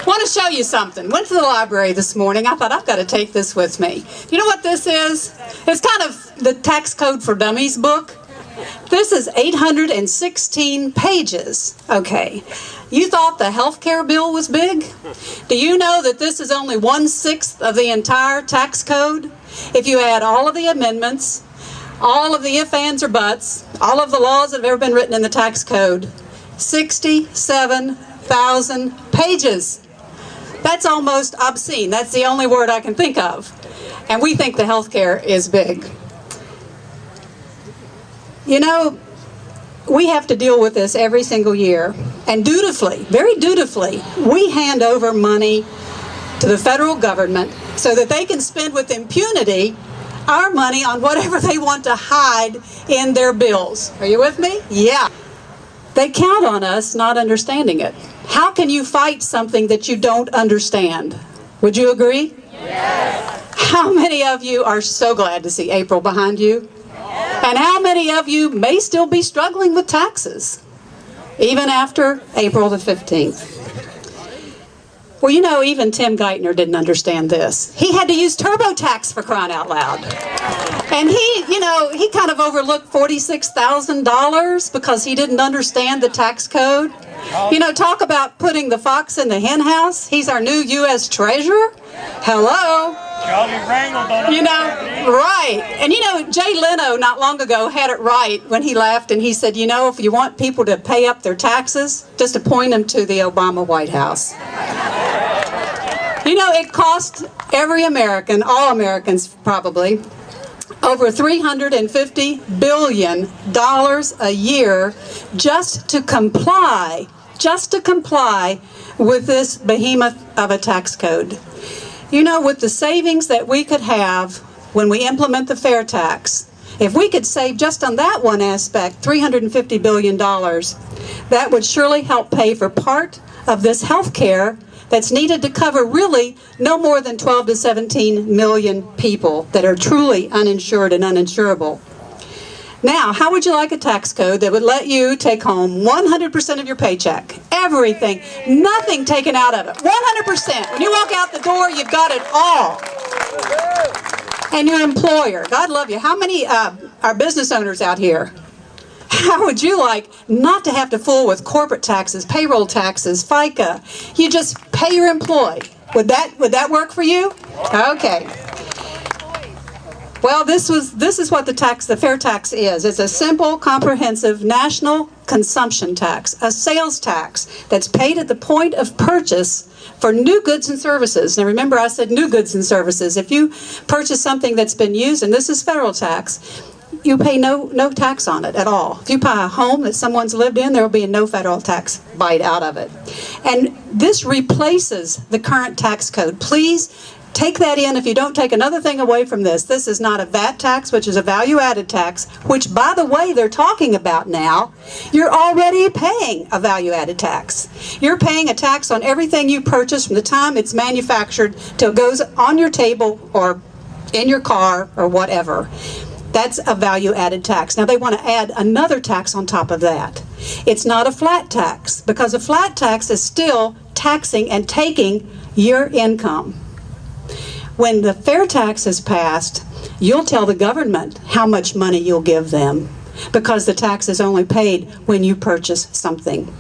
Want to show you something. Went to the library this morning. I thought, I've got to take this with me. You know what this is? It's kind of the Tax Code for Dummies book. This is 816 pages. Okay. You thought the health care bill was big? Do you know that this is only 1/6 of the entire tax code? If you add all of the amendments, all of the ifs, ands, or buts, all of the laws that have ever been written in the tax code, 67,000 pages. That's almost obscene. That's the only word I can think of. And we think the health care is big. You know, we have to deal with this every single year. And dutifully, very dutifully, we hand over money to the federal government so that they can spend with impunity our money on whatever they want to hide in their bills. Are you with me? Yeah. They count on us not understanding it. How can you fight something that you don't understand? Would you agree? Yes. How many of you are so glad to see April behind you? Yes. And how many of you may still be struggling with taxes, even after April the 15th? Well, you know, even Tim Geithner didn't understand this. He had to use TurboTax, for crying out loud. And he kind of overlooked $46,000 because he didn't understand the tax code. You know, talk about putting the fox in the hen house. He's our new U.S. Treasurer. Hello. You know, right. And you know, Jay Leno not long ago had it right when he laughed and he said, you know, if you want people to pay up their taxes, just appoint them to the Obama White House. You know, it cost every American, all Americans probably, over $350 billion a year just to comply with this behemoth of a tax code. You know, with the savings that we could have when we implement the FairTax, if we could save just on that one aspect $350 billion, that would surely help pay for part of this health care that's needed to cover really no more than 12 to 17 million people that are truly uninsured and uninsurable. Now, how would you like a tax code that would let you take home 100% of your paycheck? Everything, nothing taken out of it. 100%. When you walk out the door, you've got it all. And your employer, God love you. How many are business owners out here? How would you like not to have to fool with corporate taxes, payroll taxes, FICA? You just pay your employee. Would that work for you? Okay. Well, this is what the FairTax is. It's a simple, comprehensive national consumption tax, a sales tax that's paid at the point of purchase for new goods and services. Now remember, I said new goods and services. If you purchase something that's been used, and this is federal tax, you pay no tax on it at all. If you buy a home that someone's lived in, there will be no federal tax bite out of it. And this replaces the current tax code. Please take that in. If you don't take another thing away from this, this is not a VAT tax, which is a value-added tax, which, by the way, they're talking about now. You're already paying a value-added tax. You're paying a tax on everything you purchase from the time it's manufactured till it goes on your table or in your car or whatever. That's a value-added tax. Now, they want to add another tax on top of that. It's not a flat tax, because a flat tax is still taxing and taking your income. When the FairTax is passed, you'll tell the government how much money you'll give them, because the tax is only paid when you purchase something.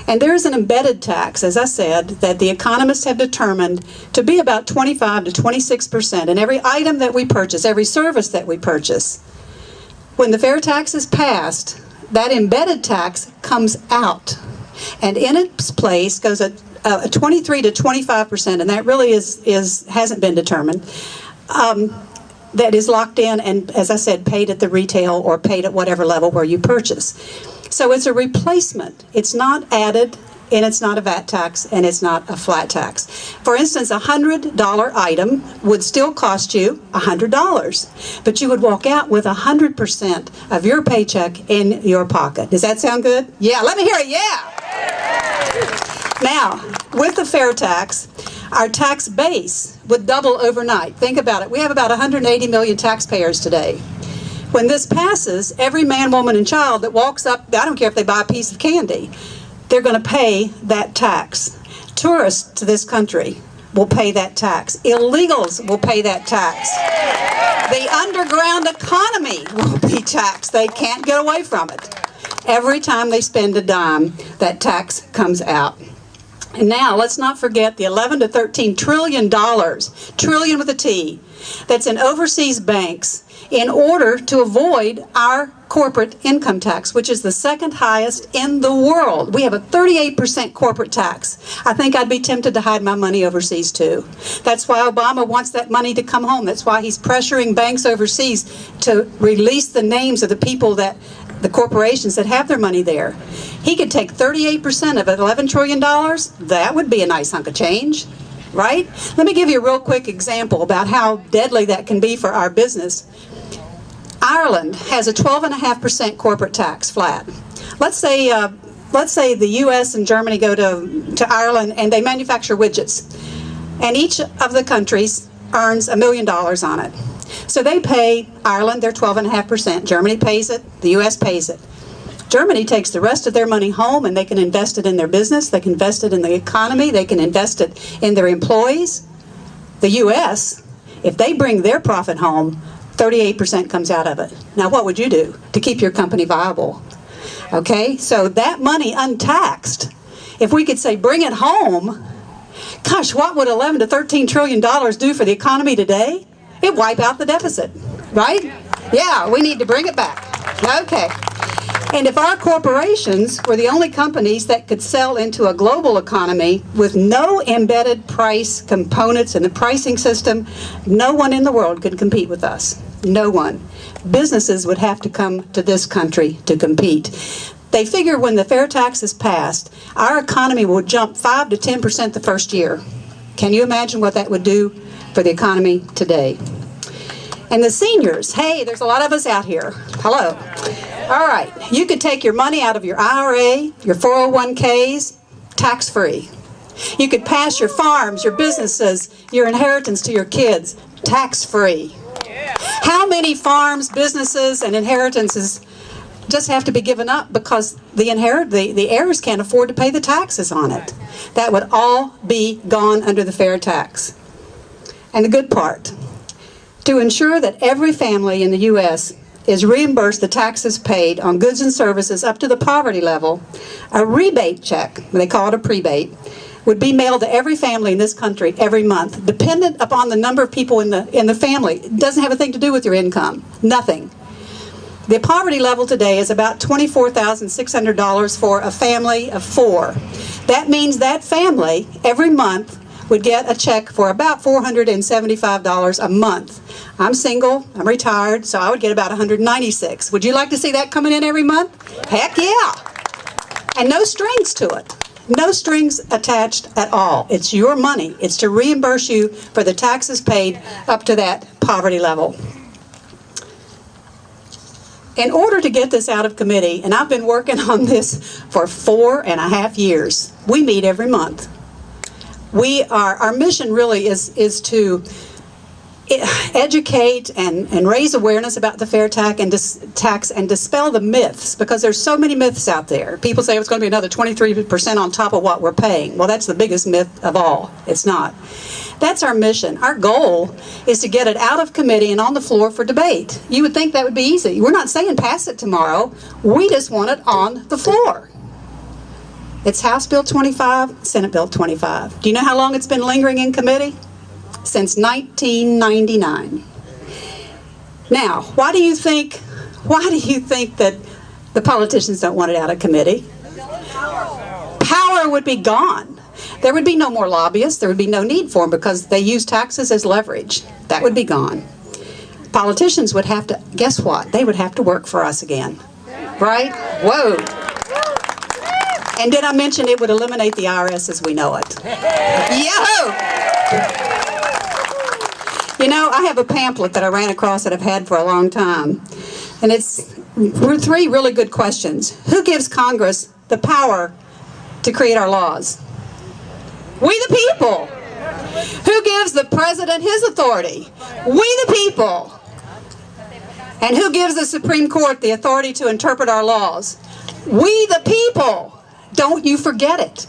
And there's an embedded tax, as I said, that the economists have determined to be about 25 to 26%. And every item that we purchase, every service that we purchase, when the FairTax is passed, that embedded tax comes out. And in its place goes a 23 to 25%, and that really hasn't been determined, that is locked in and, as I said, paid at the retail or paid at whatever level where you purchase. So it's a replacement. It's not added, and it's not a VAT tax, and it's not a flat tax. For instance, a $100 item would still cost you $100, but you would walk out with 100% of your paycheck in your pocket. Does that sound good? Yeah, let me hear it, yeah! Now, with the FairTax, our tax base would double overnight. Think about it. We have about 180 million taxpayers today. When this passes, every man, woman, and child that walks up, I don't care if they buy a piece of candy, they're going to pay that tax. Tourists to this country will pay that tax. Illegals will pay that tax. The underground economy will be taxed. They can't get away from it. Every time they spend a dime, that tax comes out. And now, let's not forget the $11 to $13 trillion, trillion with a T, that's in overseas banks in order to avoid our corporate income tax, which is the second highest in the world. We have a 38% corporate tax. I think I'd be tempted to hide my money overseas too. That's why Obama wants that money to come home. That's why he's pressuring banks overseas to release the names of the people that, the corporations that have their money there. He could take 38% of it, $11 trillion. That would be a nice hunk of change, right? Let me give you a real quick example about how deadly that can be for our business. Ireland has a 12.5% corporate tax flat. Let's say the U.S. and Germany go to Ireland and they manufacture widgets, and each of the countries earns $1 million on it. So they pay Ireland their 12.5%. Germany pays it. The U.S. pays it. Germany takes the rest of their money home and they can invest it in their business. They can invest it in the economy. They can invest it in their employees. The U.S., if they bring their profit home, 38% comes out of it. Now, what would you do to keep your company viable? Okay, so that money untaxed, if we could say bring it home, gosh, what would $11 to $13 trillion do for the economy today? It'd wipe out the deficit, right? Yeah, we need to bring it back. Okay. And if our corporations were the only companies that could sell into a global economy with no embedded price components in the pricing system, no one in the world could compete with us. No one. Businesses would have to come to this country to compete. They figure when the fair tax is passed, our economy will jump 5 to 10% the first year. Can you imagine what that would do for the economy today? And the seniors, hey, there's a lot of us out here. Hello. All right, you could take your money out of your IRA, your 401ks, tax-free. You could pass your farms, your businesses, your inheritance to your kids, tax-free. How many farms, businesses, and inheritances just have to be given up because the heirs can't afford to pay the taxes on it? That would all be gone under the fair tax. And the good part, to ensure that every family in the U.S. is reimbursed the taxes paid on goods and services up to the poverty level, a rebate check, they call it a prebate, would be mailed to every family in this country every month, dependent upon the number of people in the family. It doesn't have a thing to do with your income. Nothing. The poverty level today is about $24,600 for a family of 4. That means that family every month would get a check for about $475 a month. I'm single, I'm retired, so I would get about $196. Would you like to see that coming in every month? Heck yeah! And no strings to it. No strings attached at all. It's your money. It's to reimburse you for the taxes paid up to that poverty level. In order to get this out of committee, and I've been working on this for 4.5 years, we meet every month. Our mission really is to educate and raise awareness about the fair tax and dispel the myths, because there's so many myths out there. People say it's going to be another 23% on top of what we're paying. Well, that's the biggest myth of all. It's not. That's our mission. Our goal is to get it out of committee and on the floor for debate. You would think that would be easy. We're not saying pass it tomorrow. We just want it on the floor. It's House Bill 25, Senate Bill 25. Do you know how long it's been lingering in committee? Since 1999. Now, why do you think that the politicians don't want it out of committee? Power would be gone. There would be no more lobbyists. There would be no need for them because they use taxes as leverage. That would be gone. Politicians would have to, guess what? They would have to work for us again. Right? Whoa. And did I mention it would eliminate the IRS as we know it? Yahoo! You know, I have a pamphlet that I ran across that I've had for a long time. And it's 3 really good questions. Who gives Congress the power to create our laws? We the people. Who gives the president his authority? We the people. And who gives the Supreme Court the authority to interpret our laws? We the people. Don't you forget it.